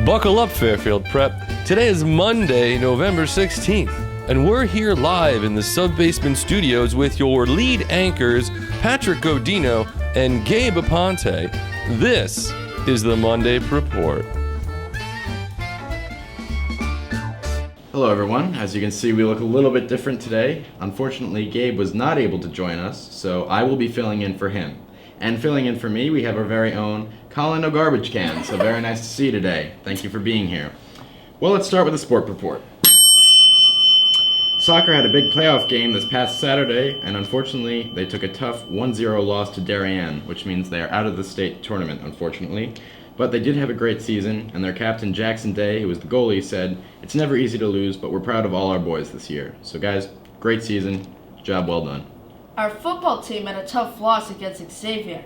Buckle up, Fairfield Prep. Today is Monday, November 16th, and we're here live in the Sub-Basement Studios with your lead anchors, Patrick Godino and Gabe Aponte. This is the Monday Preport. Hello everyone. As you can see, we look a little bit different today. Unfortunately, Gabe was not able to join us, so I will be filling in for him. And filling in for me, we have our very own Collin O'Callaghan. So very nice to see you today. Thank you for being here. Well, let's start with the sport report. Soccer had a big playoff game this past Saturday, and unfortunately, they took a tough 1-0 loss to Darien, which means they are out of the state tournament, unfortunately. But they did have a great season, and their captain, Jackson Day, who was the goalie, said, "It's never easy to lose, but we're proud of all our boys this year." So guys, great season. Job well done. Our football team had a tough loss against Xavier.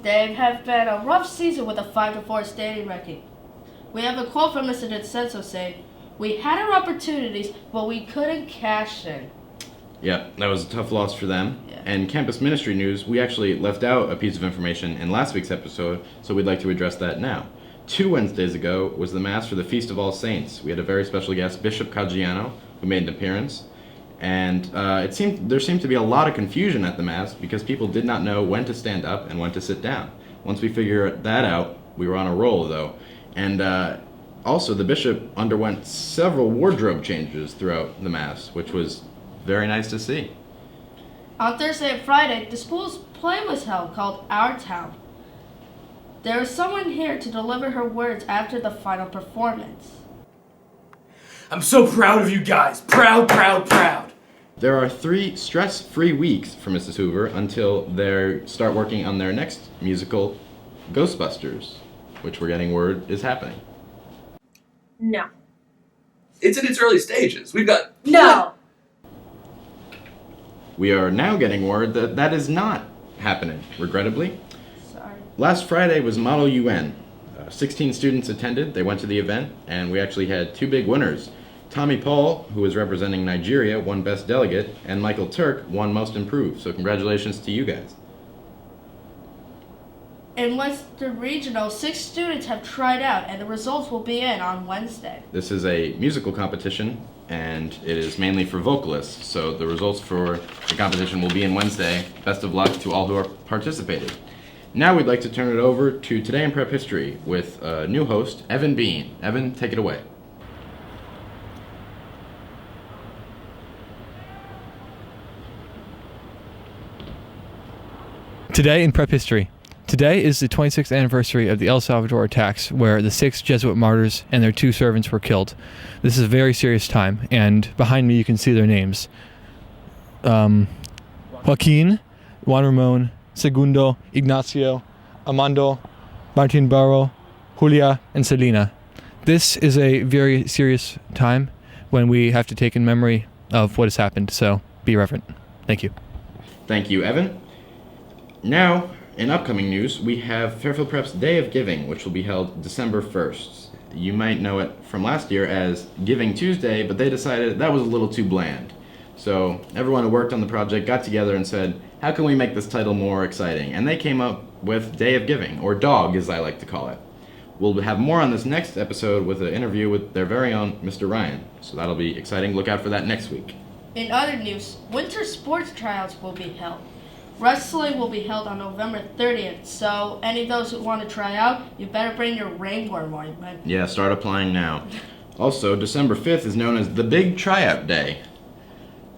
They have been a rough season with a 5-4 standing record. We have a quote from Mr. DeCenso saying, "We had our opportunities, but we couldn't cash in." Yeah, that was a tough loss for them. Yeah. And campus ministry news, we actually left out a piece of information in last week's episode, so we'd like to address that now. 2 Wednesdays ago was the Mass for the Feast of All Saints. We had a very special guest, Bishop Caggiano, who made an appearance. And there seemed to be a lot of confusion at the Mass because people did not know when to stand up and when to sit down. Once we figured that out, we were on a roll, though. And also, the bishop underwent several wardrobe changes throughout the Mass, which was very nice to see. On Thursday and Friday, the school's play was held called Our Town. There was someone here to deliver her words after the final performance. I'm so proud of you guys. Proud, proud, proud. There are 3 stress-free weeks for Mrs. Hoover until they start working on their next musical, Ghostbusters, which we're getting word is happening. No. It's in its early stages. We've got... No. We are now getting word that that is not happening, regrettably. Sorry. Last Friday was Model UN. 16 students attended. They went to the event, and we actually had 2 big winners. Tommy Paul, who was representing Nigeria, won Best Delegate, and Michael Turk won Most Improved. So congratulations to you guys. In Western Regional, 6 students have tried out, and the results will be in on Wednesday. This is a musical competition, and it is mainly for vocalists. So the results for the competition will be in Wednesday. Best of luck to all who are participated. Now we'd like to turn it over to Today in Prep History with a new host, Evan Bean. Evan, take it away. Today in Prep History. Today is the 26th anniversary of the El Salvador attacks, where the 6 Jesuit martyrs and their 2 servants were killed. This is a very serious time, and behind me you can see their names. Joaquin, Juan Ramon, Segundo, Ignacio, Armando, Martin Barro, Julia, and Selena. This is a very serious time when we have to take in memory of what has happened, so be reverent. Thank you. Thank you, Evan. Now, in upcoming news, we have Fairfield Prep's Day of Giving, which will be held December 1st. You might know it from last year as Giving Tuesday, but they decided that was a little too bland. So everyone who worked on the project got together and said, how can we make this title more exciting? And they came up with Day of Giving, or DOG as I like to call it. We'll have more on this next episode with an interview with their very own Mr. Ryan. So that'll be exciting. Look out for that next week. In other news, winter sports tryouts will be held. Wrestling will be held on November 30th, so any of those who want to try out, you better bring your rainwear, man. Yeah, start applying now. Also, December 5th is known as the Big Tryout Day.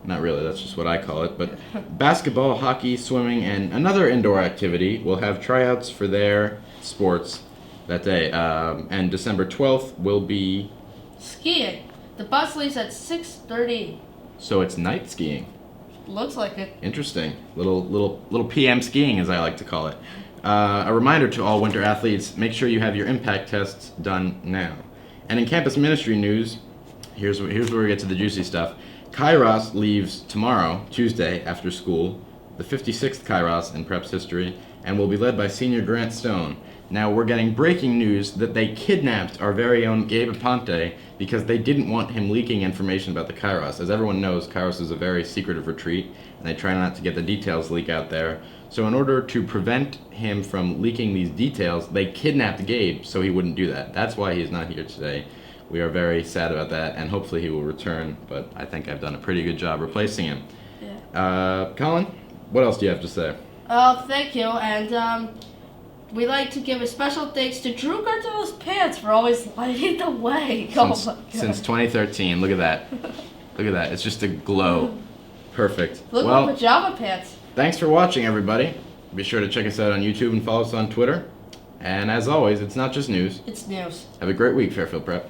Not really, that's just what I call it, but basketball, hockey, swimming, and another indoor activity will have tryouts for their sports that day. And December 12th will be... skiing. The bus leaves at 6:30. So it's night skiing. Looks like it. Interesting. Little PM skiing, as I like to call it. A reminder to all winter athletes, make sure you have your impact tests done now. And in campus ministry news, here's where we get to the juicy stuff. Kairos leaves tomorrow, Tuesday, after school, the 56th Kairos in Prep's history, and will be led by senior Grant Stone. Now, we're getting breaking news that they kidnapped our very own Gabe Aponte because they didn't want him leaking information about the Kairos. As everyone knows, Kairos is a very secretive retreat, and they try not to get the details leak out there. So in order to prevent him from leaking these details, they kidnapped Gabe so he wouldn't do that. That's why he's not here today. We are very sad about that, and hopefully he will return, but I think I've done a pretty good job replacing him. Yeah. Colin, what else do you have to say? Thank you, and we'd like to give a special thanks to Drew Gardella's pants for always lighting the way. Since 2013, look at that. Look at that, it's just a glow. Perfect. Look at pajama pants. Thanks for watching, everybody. Be sure to check us out on YouTube and follow us on Twitter. And as always, it's not just news. It's news. Have a great week, Fairfield Prep.